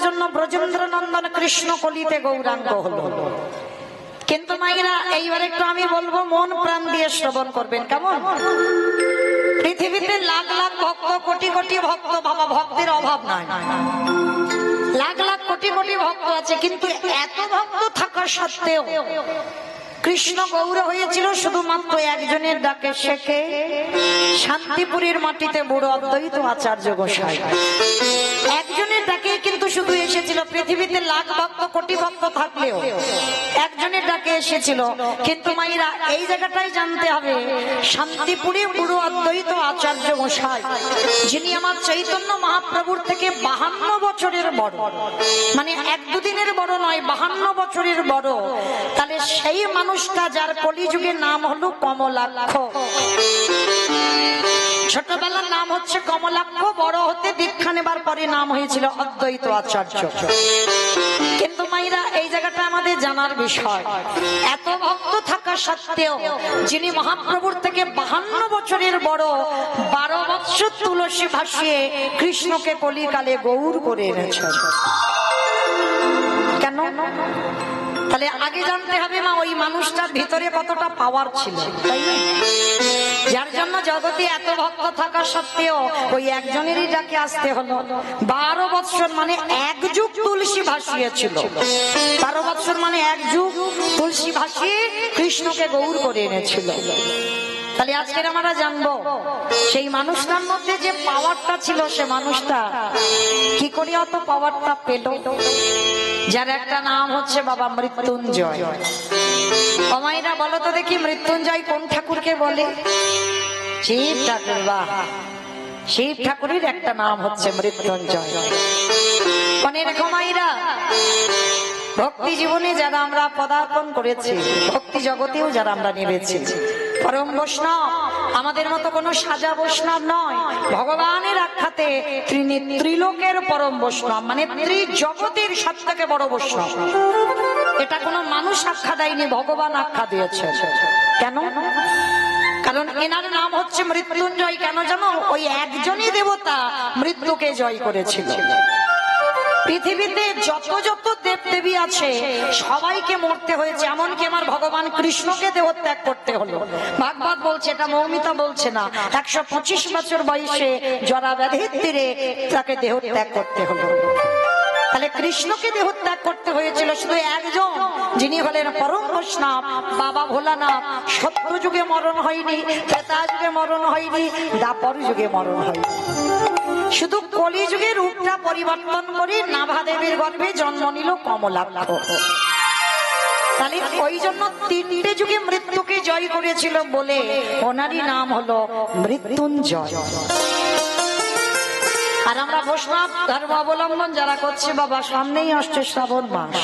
জন্য ব্রজেন্দ্র নন্দন কৃষ্ণ কলিতে গৌরাঙ্গ হলো। কিন্তু মায়েরা এইবার একটু আমি বলবো, মন প্রাণ দিয়ে শ্রবণ করবেন, কেমন? পৃথিবীতে লাখ লাখ ভক্ত, কোটি কোটি ভক্ত, বাবা ভক্তের অভাব নাই, লাখ লাখ কোটি কোটি ভক্ত আছে, কিন্তু এত ভক্ত থাকা সত্ত্বেও কৃষ্ণ গৌর হয়েছিল শুধুমাত্র একজনের ডাকে। শেখে শান্তিপুরের মাটিতে বুড়ো অদ্বৈত আচার্য গোসাই একজনের ডাকে কিন্তু শুধু এসেছিল। পৃথিবীতে লাখ ভক্ত কোটি ভক্ত থাকলেও একজনের ডাকে এসেছিল। কিন্তু মায়েরা এই জায়গাটাই জানতে হবে, শান্তিপুরে বুড়ো অদ্বৈত আচার্য গোসাই, যিনি আমার চৈতন্য মহাপ্রভুর থেকে 52 বছরের বড়, মানে এক দুদিনের বড় নয়, 52 বছরের বড়। তাহলে সেই মানুষটা যার কলিযুগের নাম হলো কমলাক্ষ, ছোটবেলার নাম হচ্ছে কমলাক্ষ, বড় হতে দীক্ষা নেবার পরে নাম হয়েছিল অদ্বৈত আচার্য। কিন্তু মাইরা এই জায়গাটা আমাদের জানার বিষয়, এত ভক্ত থাকা সত্ত্বেও যিনি মহাপ্রভুর থেকে 52 বছরের বড়, 12 বৎসর তুলসী ভাসিয়ে কৃষ্ণকে কলিকালে গৌর করে এনেছেন। কেন? তাহলে আগে জানতে হবে মা ওই মানুষটার ভিতরে কতটা পাওয়ার ছিল, তাই না? যার জন্য জগতে এত ভক্ত থাকা সত্ত্বেও ওই একজনেরই ডাকে আসতে হলো। 12 বৎসর মানে এক যুগ তুলসী ভাসিয়েছিল, 12 বৎসর মানে এক যুগ তুলসী ভাসিয়ে কৃষ্ণকে গৌর করে এনেছিল। তাহলে আজকের আমরা জানবো সেই মানুষটার মধ্যে যে পাওয়ারটা ছিল, সে মানুষটা কি করে অত পাওয়ারটা পেল, যার একটা নাম হচ্ছে বাবা মৃত্যুঞ্জয়। অমাইরা বলো তো দেখি, মৃত্যুঞ্জয় কোন ঠাকুরকে বলে? শিব ঠাকুর। বাহ, শিব ঠাকুরের একটা নাম হচ্ছে মৃত্যুঞ্জয়। মনে রেখো মাইরা, ভক্তি জীবনে যারা আমরা পদার্পণ করেছি, ভক্তি জগতেও যারা আমরা নেমেছি, পরম বৈষ্ণব আমাদের মতো কোন সাজা বৈষ্ণব নয়, ভগবানের আখ্যাতে তিনি ত্রিলোকের পরম বৈষ্ণব, মানে ত্রিজগতের সব থেকে বড় বৈষ্ণব। এটা কোনো মানুষ আখ্যা দেয়নি, ভগবান আখ্যা দিয়েছে। কেন? কারণ এনার নাম হচ্ছে মৃত্যুঞ্জয়। কেন জানো? ওই একজনই দেবতা মৃত্যুকে জয় করেছিল। পৃথিবীতে যত যত দেব দেবী আছে সবাইকে মরতে হয়েছে, এমনকি আমার ভগবান কৃষ্ণকে দেহত্যাগ করতে হলো। ভাগবত বলছে, এটা মৌমিতা বলছে না, 125 বছর বয়সে জরা ব্যাধির তীরে তাকে দেহত্যাগ করতে হলো। তাহলে কৃষ্ণকে দেহত্যাগ করতে হয়েছিল শুধু একজন, যিনি হলেন পরম বৈষ্ণব বাবা ভোলানাথ। সত্য যুগে মরণ হয়নি, ত্রেতা যুগে মরণ হয়নি, দ্বাপর যুগে মরণ হয়নি, শুধু কলি যুগে রূপটা পরিবর্তন করে নাভা দেবীর গর্ভে জন্ম নিল কমলাক্ষ। তাহলে ওই জন্য 3টে যুগে মৃত্যুকে জয় করেছিল বলে ওনারই নাম হলো মৃত্যুঞ্জয়। আর আমরা বৈষ্ণব ধর্ম অবলম্বন যারা করছে, বাবা সামনেই আসছে শ্রাবণ মাস,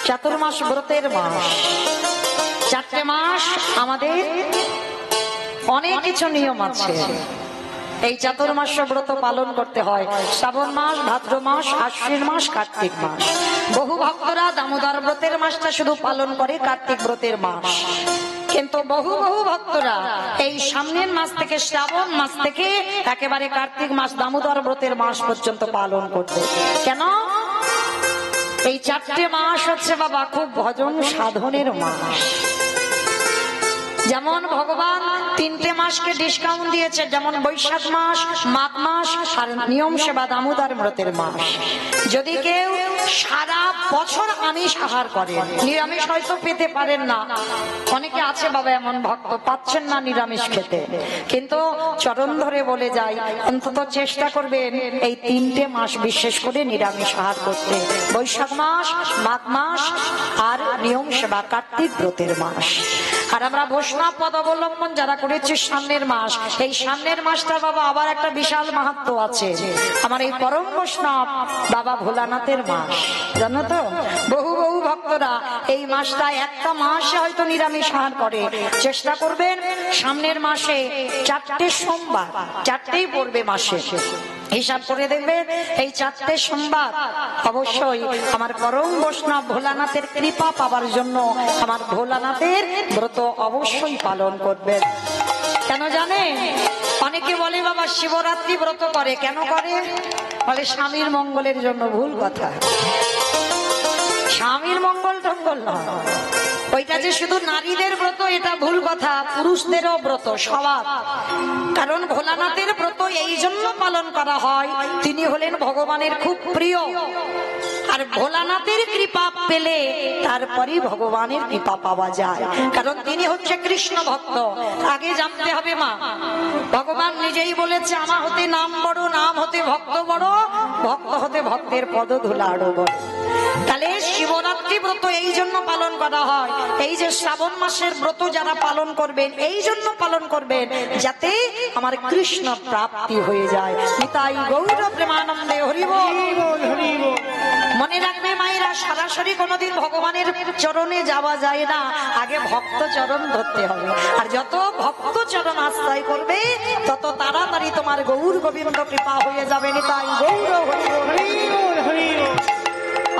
চাতুর্মাস ব্রতের মাস। 4টে মাস আমাদের অনেক কিছু নিয়ম আছে। এই চাতুর্মাস ব্রত পালন করতে হয়। শ্রাবণ মাস, ভাদ্র মাস, আশ্বিন মাস, কার্তিক মাস। বহু ভক্তরা দামোদর ব্রতের মাসটা শুধু পালন করে, কার্তিক ব্রতের মাস। কিন্তু বহু বহু ভক্তরা এই সামনের মাস থেকে, শ্রাবণ মাস থেকে একেবারে কার্তিক মাস, দামোদর ব্রতের মাস পর্যন্ত পালন করতে। কেন? এই 4টে মাস হচ্ছে বাবা খুব ভজন সাধনের মাস। যেমন ভগবান 3টে মাসকে ডিসকাউন্ট দিয়েছে, যেমন বৈশাখ মাস, মাঘ মাস আর নিয়ম সেবা দামোদর ব্রতের মাস। যদি কেউ সারা বছর আমিষ আহার করেন, নিরামিষ হয়তো পেতে পারেন না, অনেকে আছে বাবা এমন ভক্ত পাচ্ছেন না নিরামিষ খেতে, কিন্তু চরণ ধরে বলে যায় অন্তত চেষ্টা করবেন এই 3টে মাস বিশেষ করে নিরামিষ আহার করতে, বৈশাখ মাস, মাঘ মাস আর নিয়ম সেবা কার্তিক ব্রতের মাস। আর আমরা বৈষ্ণব পদ অবলম্বন যারা করেছি সামনের মাস, এই সামনের মাসটা বাবা আবার একটা বিশাল মাহাত্ম্য আছে। আমার এই পরম বৈষ্ণব বাবা ভোলানাথের মাস, জানো তো? বহু বহু ভক্তরা এই মাসটা একটা মাসে হয়তো নিরামিষ আহার করে। চেষ্টা করবেন সামনের মাসে 4টে সোমবার, 4টেই পড়বে মাসে, হিসাব করে দেখবেন এই 4টে সোমবার অবশ্যই আমার পরম বৈষ্ণব ভোলানাথের কৃপা পাবার জন্য আমার ভোলানাথের ব্রত অবশ্যই পালন করবেন। কেন জানেন? অনেকে বলে বাবা শিবরাত্রি ব্রত করে, কেন করে? বলে স্বামীর মঙ্গলের জন্য। ভুল কথা, স্বামীর মঙ্গল টঙ্গল নয়, ওইটা যে শুধু নারীদের ব্রত এটা ভুল কথা, পুরুষদেরও ব্রত সবার। কারণ ভোলানাথের ব্রত এই জন্য পালন করা হয়, তিনি হলেন ভগবানের খুব প্রিয়। আর ভোলানাথের কৃপা পেলে তারপরই ভগবানের কৃপা পাওয়া যায়, কারণ তিনি হচ্ছে কৃষ্ণ ভক্ত। আগে জানতে হবে মা, ভগবান নিজেই বলেছে আমার হতে নাম বড়, নাম হতে ভক্ত বড়, ভক্ত হতে ভক্তের পদধূলা আরো বড়। তাহলে শিবরাত্রি ব্রত এই জন্য পালন করা হয়, এই যে শ্রাবণ মাসের ব্রত যারা পালন করবেন এই জন্য পালন করবেন যাতে আমার কৃষ্ণ প্রাপ্তি হয়ে যায়। নিতাই গৌর প্রেমানন্দে হরি বল। মনে রাখবে মায়েরা, সরাসরি কোনোদিন ভগবানের চরণে যাওয়া যায় না, আগে ভক্ত চরণ ধরতে হবে। আর যত ভক্ত চরণ আশ্রয় করবে তত তাড়াতাড়ি তোমার গৌর গোবিন্দ কৃপা হয়ে যাবে। নিতাই গৌর হরি বল, হরি বল।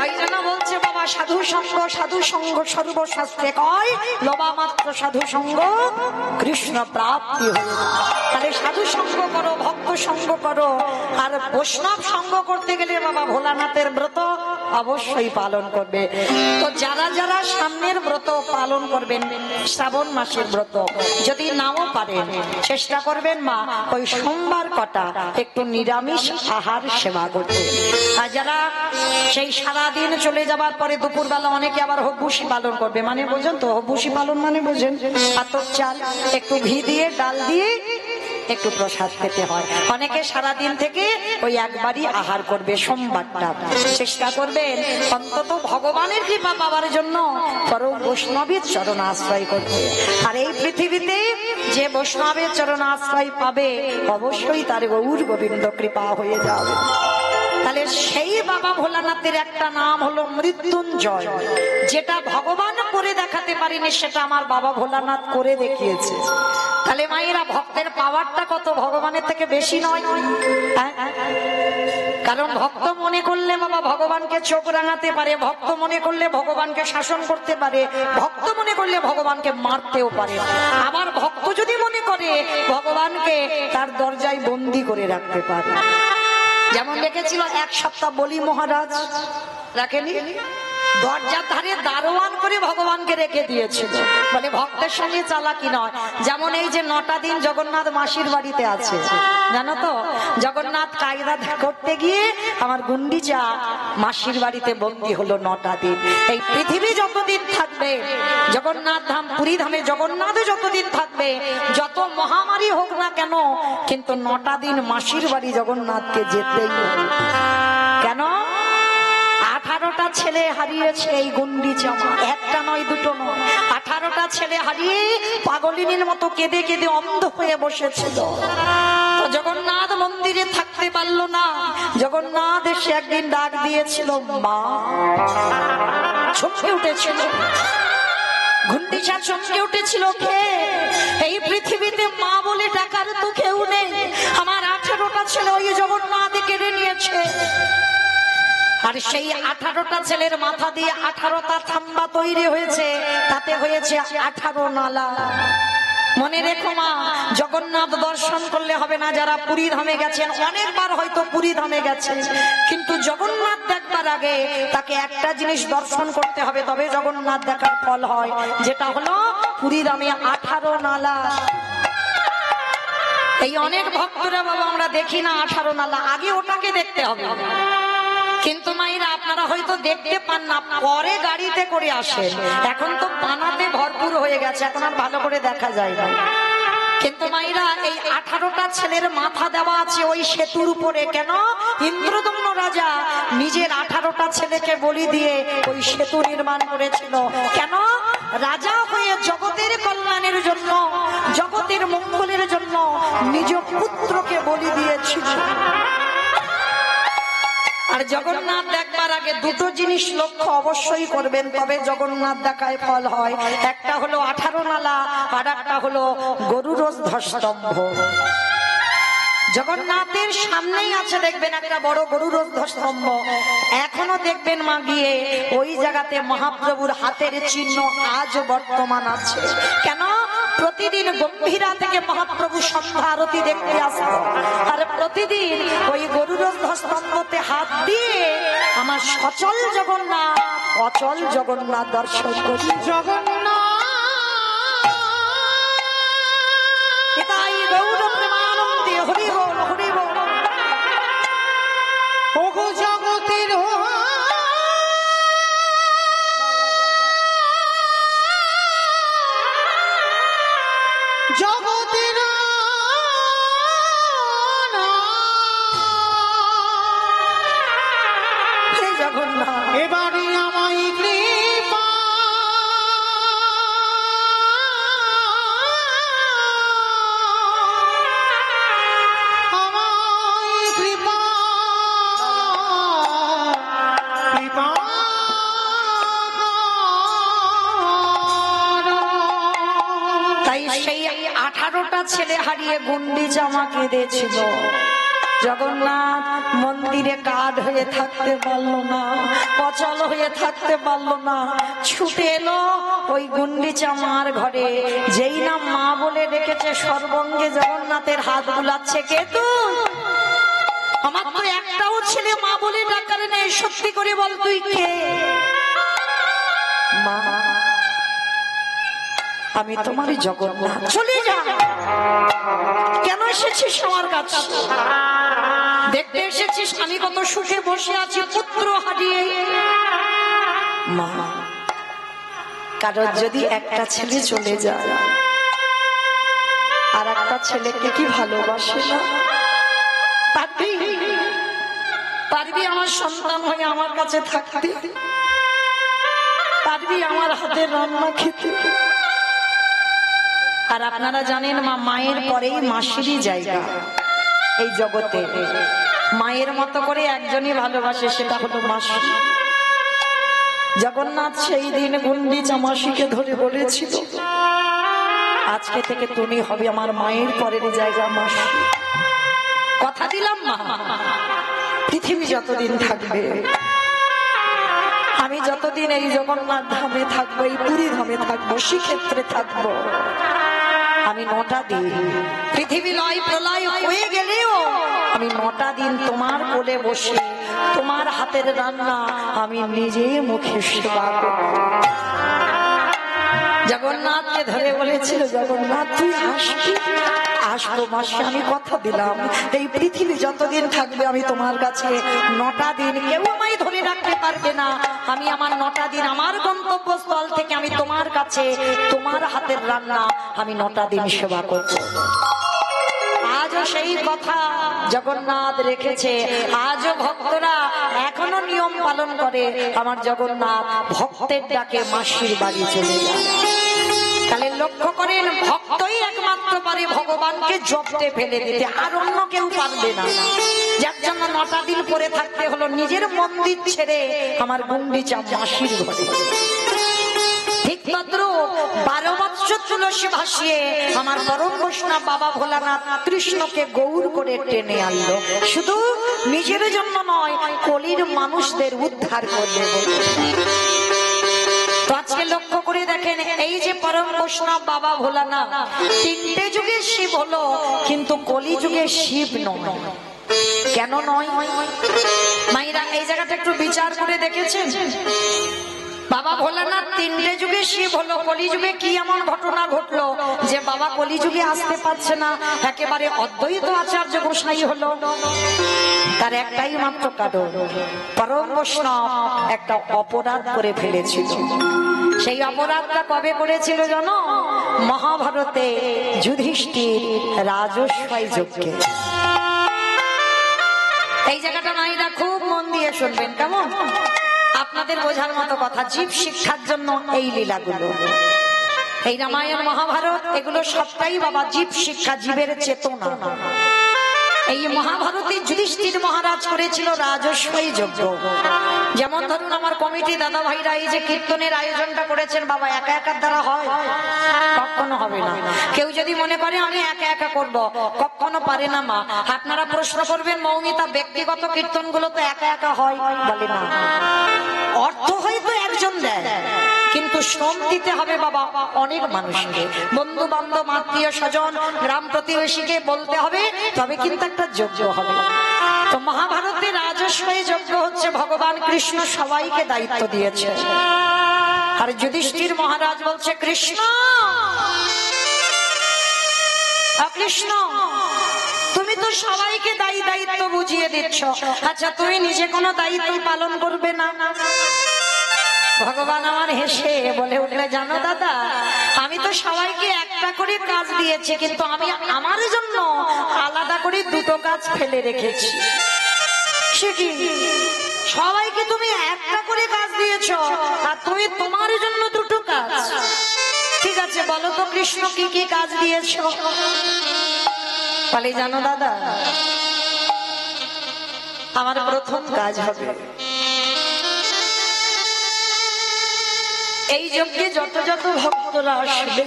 ওই জন্য বলছে বাবা, সাধু সঙ্গ, সাধু সঙ্গ সর্বশাস্ত্রে কয়, লোবা মাত্র সাধু সঙ্গ কৃষ্ণ প্রাপ্তি হয়ে যায়। তাহলে সাধু সঙ্গ করো, ভক্ত সঙ্গ করো। আর বৈষ্ণব সঙ্গ করতে গেলে বাবা ভোলানাথের ব্রত অবশ্যই পালন করবে। তো যারা যারা সামনের ব্রত পালন করবেন, শ্রাবণ মাসের ব্রত যদি নাও পারেন, চেষ্টা করবেন মা ওই সোমবার কটা একটু নিরামিষ আহার সেবা করতে। আর যারা সেই সারাদিন চলে যাবার পরে দুপুরবেলা অনেকে আবার হবুসি পালন করবে, মানে বোঝেন তো হবুসি পালন মানে বোঝেন, আতপ চাল একটু ঘি দিয়ে ডাল দিয়ে একটু প্রসাদ খেতে হয়। অনেকে সারাদিন থেকে ওই একবারই আহার করবে সোমবারটা। চেষ্টা করবেন অন্তত ভগবানের কৃপা পাওয়ার জন্য পরম বৈষ্ণবের চরণ আশ্রয় করতে। আর এই পৃথিবীতে যে বৈষ্ণবের চরণ আশ্রয় পাবে অবশ্যই তার গৌর গোবিন্দ কৃপা হয়ে যাবে। তাহলে সেই বাবা ভোলানাথের একটা নাম হলো মৃত্যুঞ্জয়, যেটা ভগবান করে দেখাতে পারিনি সেটা আমার বাবা ভোলানাথ করে দেখিয়েছে। তাহলে মায়েরা ভক্তের পাওয়ারটা কত ভগবানের থেকে বেশি নয়? কারণ ভক্ত মনে করলে বাবা ভগবানকে চোখ রাঙাতে পারে, ভক্ত মনে করলে ভগবানকে শাসন করতে পারে, ভক্ত মনে করলে ভগবানকে মারতেও পারে। আবার ভক্ত যদি মনে করে ভগবানকে তার দরজায় বন্দী করে রাখতে পারে। যেমন রেখেছিল এক সপ্তাহ বলি মহারাজ, রাখেনি? দরজার ধারে দারোয়ান করে ভগবানকে রেখে দিয়েছিল, বলে ভক্তের সঙ্গে চালাকি নয়। যেমন এই যে 9টা দিন জগন্নাথ মাসির বাড়িতে আছে, জানো তো? জগন্নাথ কায়দা করতে গিয়ে আমার গুন্ডিচা মাসির বাড়িতে বন্দী হলো 9টা দিন। এই পৃথিবী যতদিন থাকবে, জগন্নাথ ধাম পুরী ধামে জগন্নাথ যতদিন থাকবে, যত মহামারী হোক না কেন, কিন্তু 9টা দিন মাসির বাড়ি জগন্নাথকে যেতেই হবে। কেন? 18টা ছেলে হারিয়েছে এই গুন্ডিচা, একটা নয় দুটো নয়, 18টা ছেলে হারিয়ে পাগলিনীর মতো কেঁদে কেঁদে অন্ধ হয়ে বসেছিল। তো জগন্নাথ মন্দিরে থাকতে পারলো না। জগন্নাথ এসে একদিন ডাক দিয়েছিল মা, চমকে উঠেছিল গুন্ডিচা, চমকে উঠেছিল। কে? এই পৃথিবীতে মা বলে ডাকার তো কেউ নেই। আমার 18টা ছেলে ওই জগন্নাথ কেড়ে নিয়েছে। আর সেই 18টা ছেলের মাথা দিয়ে 18টা থাম্বা তৈরি হয়েছে, তাতে হয়েছে 18 নালা। মনে রেখো মা, জগন্নাথ দর্শন করলে হবে না। যারা পুরী ধামে গেছেন, অনেকবার হয়তো পুরী ধামে গেছেন, কিন্তু জগন্নাথ দেখবার আগে তাকে একটা জিনিস দর্শন করতে হবে, তবে জগন্নাথ দেখার ফল হয়, যেটা হলো পুরী ধামে 18 নালা। এই অনেক ভক্তরা বাবা আমরা দেখি না 18 নালা, আগে ওটাকে দেখতে হবে। কিন্তু মায়েরা আপনারা হয়তো দেখতে পান না, পরে গাড়িতে করে আসেন। এখন তো পানাতে ভরপুর হয়ে গেছে, এখন আর ভালো করে দেখা যায় না। কিন্তু মায়েরা এই 18টা ছেলের মাথা দেওয়া আছে ওই সেতুর উপরে। কেন? ইন্দ্রদম্ন রাজা নিজের 18টা ছেলেকে বলি দিয়ে ওই সেতু নির্মাণ করেছিল। কেন? রাজা হয়ে জগতের কল্যাণের জন্য, জগতের মঙ্গলের জন্য নিজ পুত্রকে বলি দিয়েছিল। আর জগন্নাথ দেখবার আগে দুটো জিনিস লক্ষ্য অবশ্যই করবেন, তবে জগন্নাথ দেখায় ফল হয়। একটা হলো 18 নালা, আর একটা হলো গরুরধ্বজ স্তম্ভ। জগন্নাথের সামনেই আছে দেখবেন একটা বড় গরুরধ্বজ স্তম্ভ। এখনো দেখবেন মা গিয়ে ওই জায়গাতে মহাপ্রভুর হাতের চিহ্ন আজ বর্তমান আছে। কেন? প্রতিদিন গম্ভীরা থেকে মহাপ্রভু সন্ধ্যা আরতি দেখতে আসতো, আর প্রতিদিন ওই গরুর স্তম্ভতে হাত দিয়ে আমার সচল জগন্নাথ অচল জগন্নাথ দর্শন করি। জগন্নাথ গৌর প্রেমানন্দে হরি বল হরি বল। ওগো জগতের জগতের জগন্নাথ এবারে আমায় কৃপা আমায় কৃপা কৃপা তাই সেই 18টা ছেলে হারিয়ে গুন্ডিচা আমাকে দিয়েছিল। জগন্নাথ মন্দিরে কাঠ হয়ে থাকতে পারলো না, অচল হয়ে থাকতে পারলো না, ছুটে এলো ওই গুন্ডিচা মার ঘরে। যেই না মা বলে ডেকেছে, সর্বঙ্গে জগন্নাথের হাত বুলাচ্ছে। কে তুই? আমার তো একটাও ছেলে মা বলে ডাকারে নেই, সত্যি করে বল তুই কে? মা আমি তোমারই জগন্নাথ। চলে যা। কেন এসেছিস আমার কাছে? দেখতে এসেছিস আমি কত সুখে বসে আছি পুত্র হারিয়ে। মা কারণ যদি একটা ছেলে চলে যায়, আর একটা ছেলেকে কি ভালোবাসে না? পারবি আমার সন্তান হয়ে আমার কাছে থাকতে? পারবি আমার হাতের রান্না খেতে? আর আপনারা জানেন মা মায়ের পরেই মাসিরই জায়গা এই জগতে। মায়ের মতো করে একজনই ভালোবাসে, সেটা হলো মাসি। জগন্নাথ সেই দিন গুন্ডিচা মাসিকে ধরে বলেছিল, আজকে থেকে তুমি হবে আমার মায়ের পরের জায়গা মাসি। কথা দিলাম মা, পৃথিবী যতদিন থাকবে, আমি যতদিন এই জগন্নাথ ধামে থাকবো, এই পুরী ধামে থাকবো, শ্রীক্ষেত্রে থাকবো, আমি 9টা দিন, পৃথিবী নয় প্রলয় হয়ে গেলেও আমি 9টা দিন তোমার কোলে বসে তোমার হাতের রান্না আমি নিজে মুখে সেবা করব। জগন্নাথকে ধরে বলেছিল, জগন্নাথ তুই আসবি? আসবো মাসি, আমি কথা দিলাম এই পৃথিবী যতদিন থাকবে আমি তোমার কাছে 9টা দিন, কেউ আমায় ধরে রাখতে পারবে না। আমি আমার 9টা দিন আমার গন্তব্যস্থল থেকে আমি তোমার কাছে তোমার হাতের রান্না আমি 9টা দিন সেবা করব। আজও সেই কথা জগন্নাথ রেখেছে। আজও ভক্তরা এখনো নিয়ম পালন করে। আমার জগন্নাথ ভক্তের ডাকে মাসির বাড়ি চলে যায়। তাহলে লক্ষ্য করেন, ভক্তই একমাত্র পারে ভগবানকে জপতে ফেলে দিতে, আর অন্য কেউ পারবে না। যার জন্য 9টা দিন পরে থাকতে হলো নিজের মন্দির ছেড়ে আমার গুন্ডিচা মাসির ঘরে। ঠিক তদ্রূপ 12 বৎসর তুলসী ভাসিয়ে আমার পরম বৈষ্ণব বাবা ভোলানাথ কৃষ্ণকে গৌর করে টেনে আনলো, শুধু নিজের জন্য নয়, কলির মানুষদের উদ্ধার করবে। আজকে লক্ষ্য করে দেখেন, এই যে পরম বৈষ্ণব বাবা ভোলানাথ 3টে যুগে শিব হলো, কিন্তু কলি যুগে শিব নয়। কেন নয় মাইরা? এই জায়গাটা একটু বিচার করে দেখেছেন? বাবা ভোলানাথ 3টে যুগে শিব হলো, কলি যুগে কি এমন ঘটনা ঘটলো যে বাবা কলি যুগে আসতে পারছে না, একেবারে অদ্বৈত আচার্য গোসাই হলো? তার একটাই মাত্র কারণ, পরম বৈষ্ণব একটা অপরাধ করে ফেলেছিল। সেই অপরাধটা কবে করেছিল জানো? মহাভারতে যুধিষ্ঠির রাজস্বই যজ্ঞে। এই জায়গাটা নাইরা খুব মন দিয়ে শুনবেন, কেমন? আপনাদের বোঝার মতো কথা, জীব শিক্ষার জন্য এই লীলাগুলো, এই রামায়ণ মহাভারত, এগুলো সবটাই বাবা জীব শিক্ষা, জীবের চেতনা। এই মহাভারতে যুধিষ্ঠির মহারাজ করেছিল রাজস্বই যজ্ঞ। যেমন ধরুন আমার কমিটি দাদা ভাইরা এই যে কীর্তনের আয়োজনটা করেছেন, বাবা একা একার দ্বারা হয়? কখনো হবে না। কেউ যদি মনে করে আমি একা একা করব, কখনো পারে না মা। আপনারা প্রশ্ন করবেন, মৌমিতা ব্যক্তিগত কীর্তন গুলো তো একা একা হয়? বলে না, অর্থ হয়তো একজন দেয়, কিন্তু শ্রম দিতে হবে বাবা অনেক মানুষকে, বন্ধু বান্ধব আত্মীয় স্বজন গ্রাম প্রতিবেশীকে বলতে হবে, তবে কিন্তু একটা যজ্ঞ হবে। তো মহাভারতের রাজস্বী যজ্ঞ হচ্ছে ভগবান কৃষ্ণ সবাইকে দায়িত্ব দিয়েছে। আর যুধিষ্ঠির মহারাজ বলছে কৃষ্ণ কৃষ্ণ তুমি তো সবাইকে দায়িত্ব বুঝিয়ে দিচ্ছ, আচ্ছা তুমি নিজে কোনো দায়িত্ব পালন করবে না? ভগবান আমার হেসে বলে উঠলে জানো দাদা, আমি তো সবাইকে একটা করে কাজ দিয়েছি, কিন্তু আমি আমার জন্য আলাদা করে দুটো কাজ ফেলে রেখেছি। সে কি, সবাইকে তুমি একটা করে কাজ দিয়েছো আর তুমি তোমার জন্য দুটো কাজ? ঠিক আছে বলো তো কৃষ্ণ কি কি কাজ দিয়েছো? বলে জানো দাদা, আমার প্রথম কাজ হবে এই যজ্ঞে যত যত ভক্তরা আসবে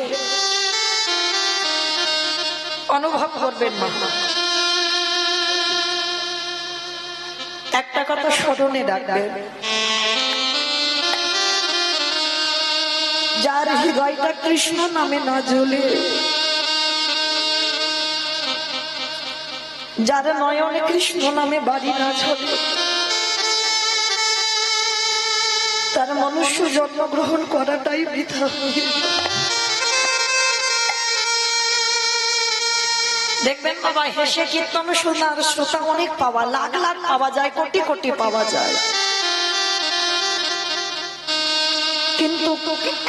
অনুভব করবেন না, একটা কথা স্মরণে রাখবেন, যার হৃদয়টা কৃষ্ণ নামে না জ্বলে, যার নয়নে কৃষ্ণ নামে বাড়ি না ঝরে, তার মনুষ্য জন্মগ্রহণ করাটাই বৃথা। দেখবেন বাবা হেসে কীর্তন শোনার শ্রোতা অনেক পাওয়া, লাখ লাখ পাওয়া যায়, কোটি কোটি পাওয়া যায়, কিন্তু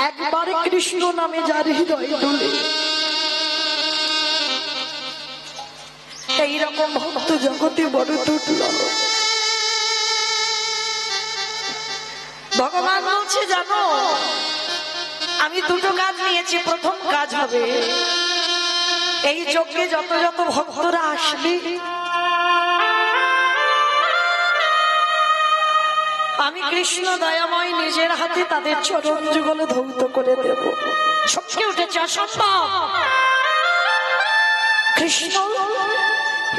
একবার কৃষ্ণ নামে যার হৃদয় তোলে এইরকম ভক্ত জগতে বড় দুর্লভ। ভগবান বলছে জানো আমি দুটো কাজ নিয়েছি, প্রথম কাজ হবে এই যজ্ঞে যত যত ভক্তরা আসবে আমি কৃষ্ণ দয়াময় নিজের হাতে তাদের চরণ যুগল ধৌত করে দেব। চমকে উঠেছে, অসম্ভব কৃষ্ণ,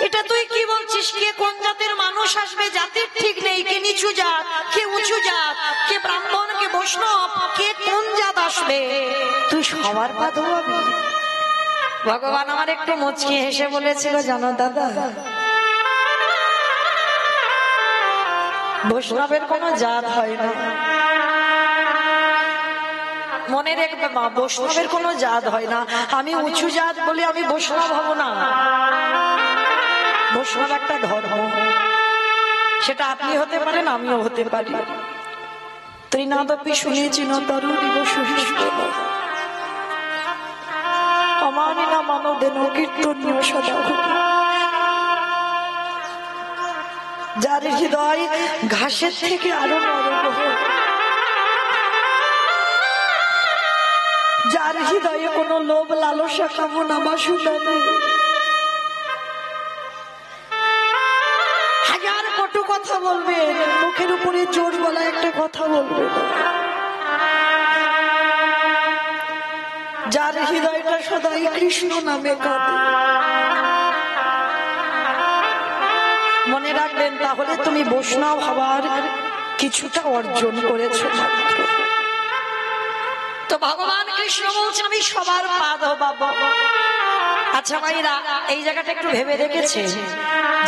এটা তুই কি বলছিস? কে কোন জাতের মানুষ আসবে জাতির ঠিক নেই, কে নিচু জাত, কে উঁচু জাত, কে ব্রাহ্মণ, কে বৈষ্ণব, কে কোন জাত আসবে, তুই সবার পা ধোয়াবি? ভগবান আমার একটু মুচকি হেসে বলেছিল জানো দাদা, বৈষ্ণবের কোনো জাত হয় না, মনে রাখবে মা, বৈষ্ণবের কোনো জাত হয় না। আমি উঁচু জাত বলে আমি বৈষ্ণব হব না, বৈষ্ণব একটা ধর্ম, সেটা আপনি হতে পারেন আমিও হতে পারি। ত্রিনাদপি শুনেছি না তরুণীব সুহিষ্ঠ অমানি না মানদেন কীর্তনীয় সদা, যার হৃদয় ঘাসের থেকে আরো নরম, যার হৃদয়ে কোনো লোভ লালসা কামনা বাসনা নেই, হাজার কটু কথা বলবে, মুখের উপরে জোর গলা একটা কথা বলবে, যার হৃদয়টা সদাই কৃষ্ণ নামে কাঁদে, মনে রাখবেন তাহলে তুমি বৈষ্ণব হওয়ার কিছুটা অর্জন করেছো মাত্র। তো ভগবান কৃষ্ণ বলছে আমি সবার পা ধোবাবো। আচ্ছা ভাইরা এই জায়গাটা একটু ভেবে রেখেছে,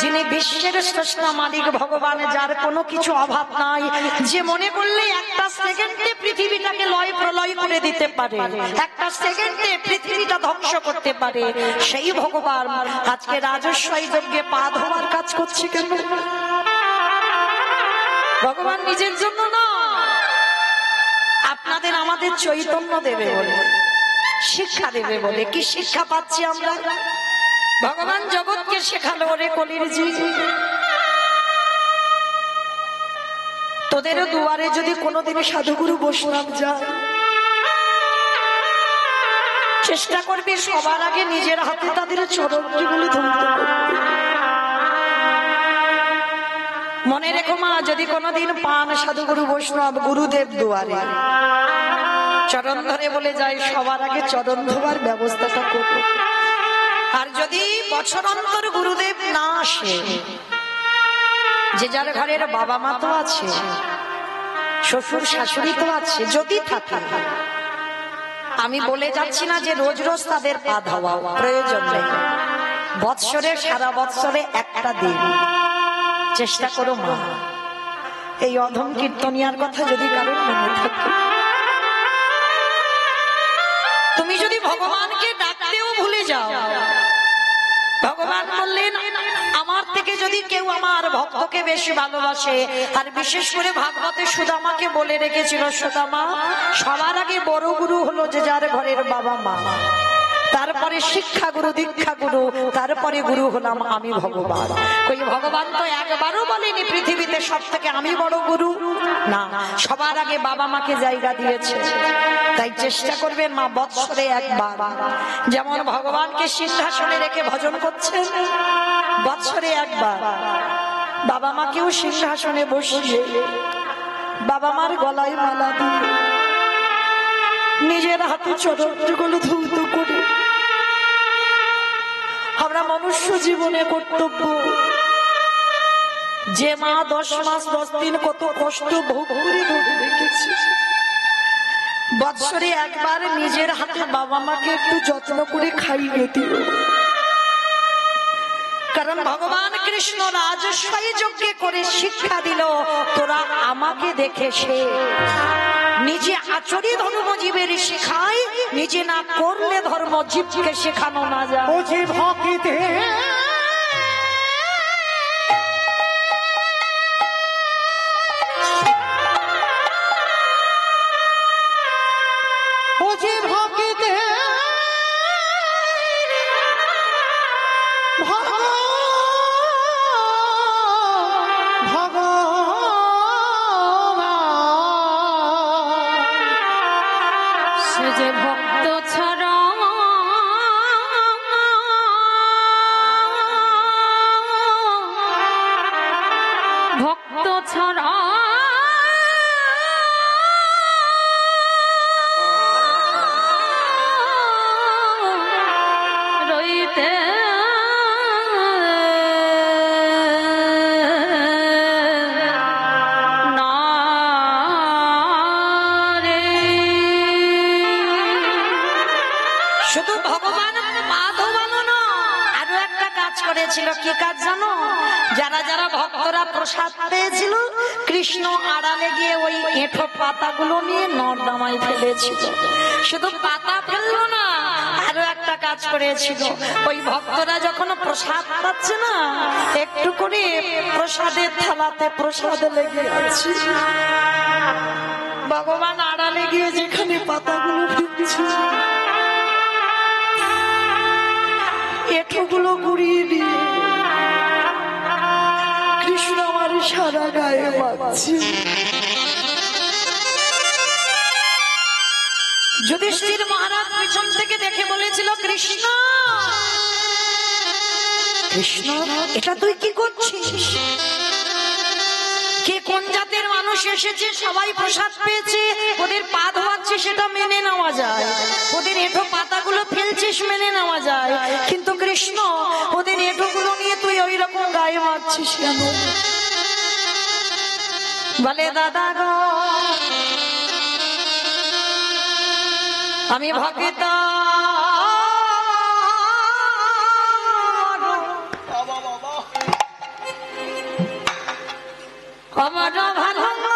যিনি বিশ্বের স্রষ্টা মালিক ভগবান, যার কোনো কিছু অভাব নাই, যে মনে করলে একটা সেকেন্ডে পৃথিবীটাকে লয় প্রলয় করে দিতে পারে, একটা সেকেন্ডে পৃথিবীটা ধ্বংস করতে পারে, সেই ভগবান আজকে রাজস্বী যজ্ঞে পা ধোয়ার কাজ করছে কেন? ভগবান নিজের জন্য না, আপনাদের আমাদের চৈতন্য দেবে বলে, শিক্ষা দেবে বলে। কি শিক্ষা পাচ্ছি আমরা? ভগবান জগৎকে শেখালো, রে কলির জি, তোদেরও দুয়ারে যদি কোনোদিন সাধুগুরু বৈষ্ণব যায়, চেষ্টা করবি সবার আগে নিজের হাতে তাদের চরণগুলো ধরতে করবি। মনে রেখো মা, যদি কোনোদিন পান সাধুগুরু বৈষ্ণব গুরুদেব দুয়ারে চরণ ধরে বলে যায়, সবার আগে চরণ ধোবার ব্যবস্থাটা করব। আর যদি বছর অন্তর গুরুদেব না আসে, যে যার ঘরের বাবা মা তো আছে, শ্বশুর শাশুড়ি তো আছে, যদি থাকে। আমি বলে যাচ্ছি না যে রোজ রোজ তাদের পা ধোয়াও, প্রয়োজন নেই। বৎসরে, সারা বৎসরে একটা দিন চেষ্টা করো মা, এই অধম কীর্তনিয়ার কথা যদি কারোর মনে থাকে, তুমি যদি ভগবানকে ডাকতেও ভুলে যাও, ভগবান বললেন আমার থেকে যদি কেউ আমার ভক্তকে বেশি ভালোবাসে, আর বিশেষ করে ভাগবতে সুদামাকে বলে রেখেছিল, সুদামা সবার আগে বড় গুরু হলো যে যার ঘরের বাবা মা, তারপরে শিক্ষা গুরু, দীক্ষা গুরু, তারপরে গুরু হলাম আমি ভগবান। ওই ভগবান তো একবারও বলেনি পৃথিবীতে সব থেকে আমি বড় গুরু, না, সবার আগে বাবা মাকে জায়গা দিয়েছে। তাই চেষ্টা করবেন মা, বৎসরে একবার, যেমন ভগবানকে সিংহাসনে রেখে ভজন করছেন, বৎসরে একবার বাবা মাকেও সিংহাসনে বসিয়ে বাবা মার গলায় মালা দিয়ে নিজের হাতে চরণগুলো ধৌত করে আমরা মনুষ্য জীবনে কর্তব্য, যে মা 10 মাস 10 দিন কত কষ্ট ভোগ করে ধরে রেখেছি, বৎসরে একবার নিজের হাতে বাবা মাকে একটু যত্ন করে খাইয়ে দিও। কারণ ভগবান কৃষ্ণ রাজস্বাই যজ্ঞে করে শিক্ষা দিল, তোরা আমাকে দেখে সে নিজে আচরি ধর্ম জীবের শেখায়, নিজে না করলে ধর্ম জীবকে শেখানো না যায়। ও যে ভক্তিতে ছিল কি কাজ জানো? যারা যারা ভক্তরা প্রসাদ পেয়েছিল, কৃষ্ণ আড়ালে গিয়ে ওই এঁঠো পাতাগুলো নিয়ে নর্দমায় ফেলেছিল। শুধু পাতা ফেললো না, আরো একটা কাজ করেছিল, ওই ভক্তরা যখন প্রসাদ পাচ্ছে না, একটু করে প্রসাদের থালাতে প্রসাদ লেগে আছে, ভগবান আড়ালে গিয়ে যেখানে পাতাগুলো ফেলছে, এঁঠোগুলো গুড়িয়ে দিয়ে কৃষ্ণ আমার সারা গায়ে মাখছে। যুধিষ্ঠির মহারাজ পিছন থেকে দেখে বলেছিল, কৃষ্ণ কৃষ্ণ এটা তুই কি করছিস? কে কোন জাতের মানুষ এসেছে, সবাই প্রসাদ পেয়েছে, ওদের পা ধোয়াচ্ছে, সেটা মেনে নেওয়া যায়, ওদের এঁঠো পাতাগুলো ফেলছিস মেনে নেওয়া যায়, কিন্তু কৃষ্ণ ওদের এঁঠোগুলো নিয়ে তুই ওই রকম গায়ে মারছিস কেন? বলে দাদা গো, আমি ভক্ত, আমার ভালো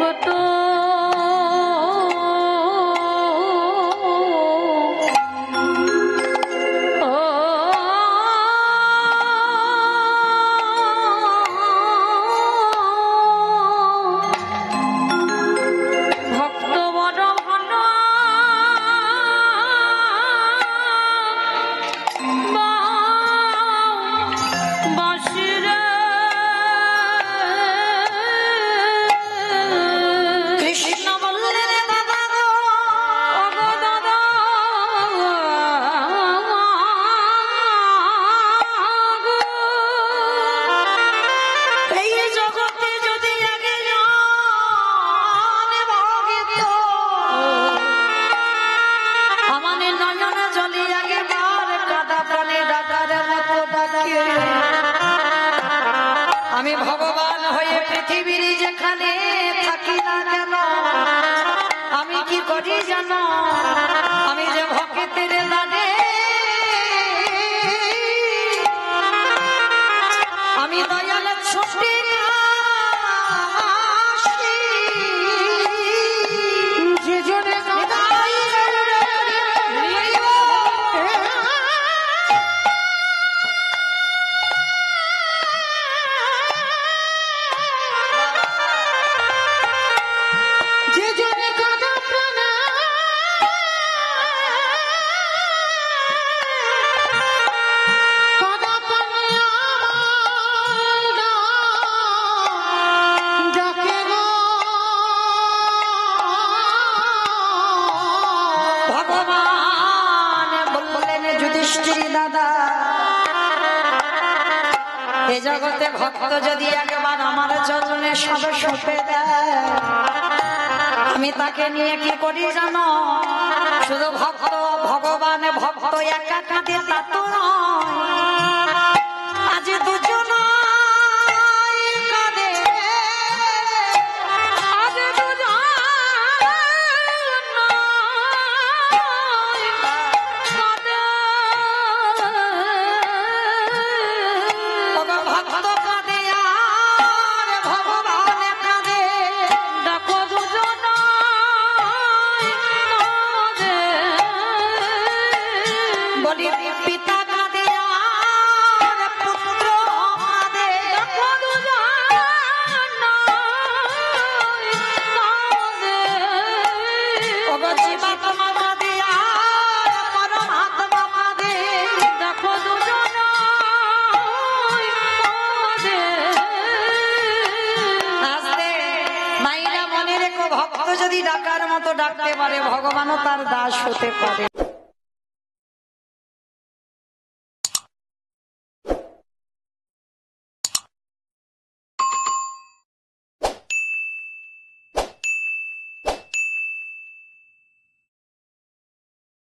ভক্ত আমি ভগবান হয়ে পৃথিবীর যেখানে থাকি না কেন আমি কি করি জানো আমি যে ভক্তের দানে আমি দয়াল ছুটি যে জনে এ জগতে ভক্ত যদি একবার আমার চরণে সবে সঁপে দেয় আমি তাকে নিয়ে কি করি জানো শুধু ভক্ত ভগবান ভক্ত একা কাঁদে তা তো নয় আজ দুজন কাঁদে আজ দুজন পিতা কাঁদে আর পুত্র কাঁদে জীবাত্মা কাঁদে আর পরমাত্মা কাঁদে দেখো দুজন আসতে মাইরা মনে রেখো ভক্ত যদি ডাকার মতো ডাকতে পারে ভগবানও তার দাস হতে পারে।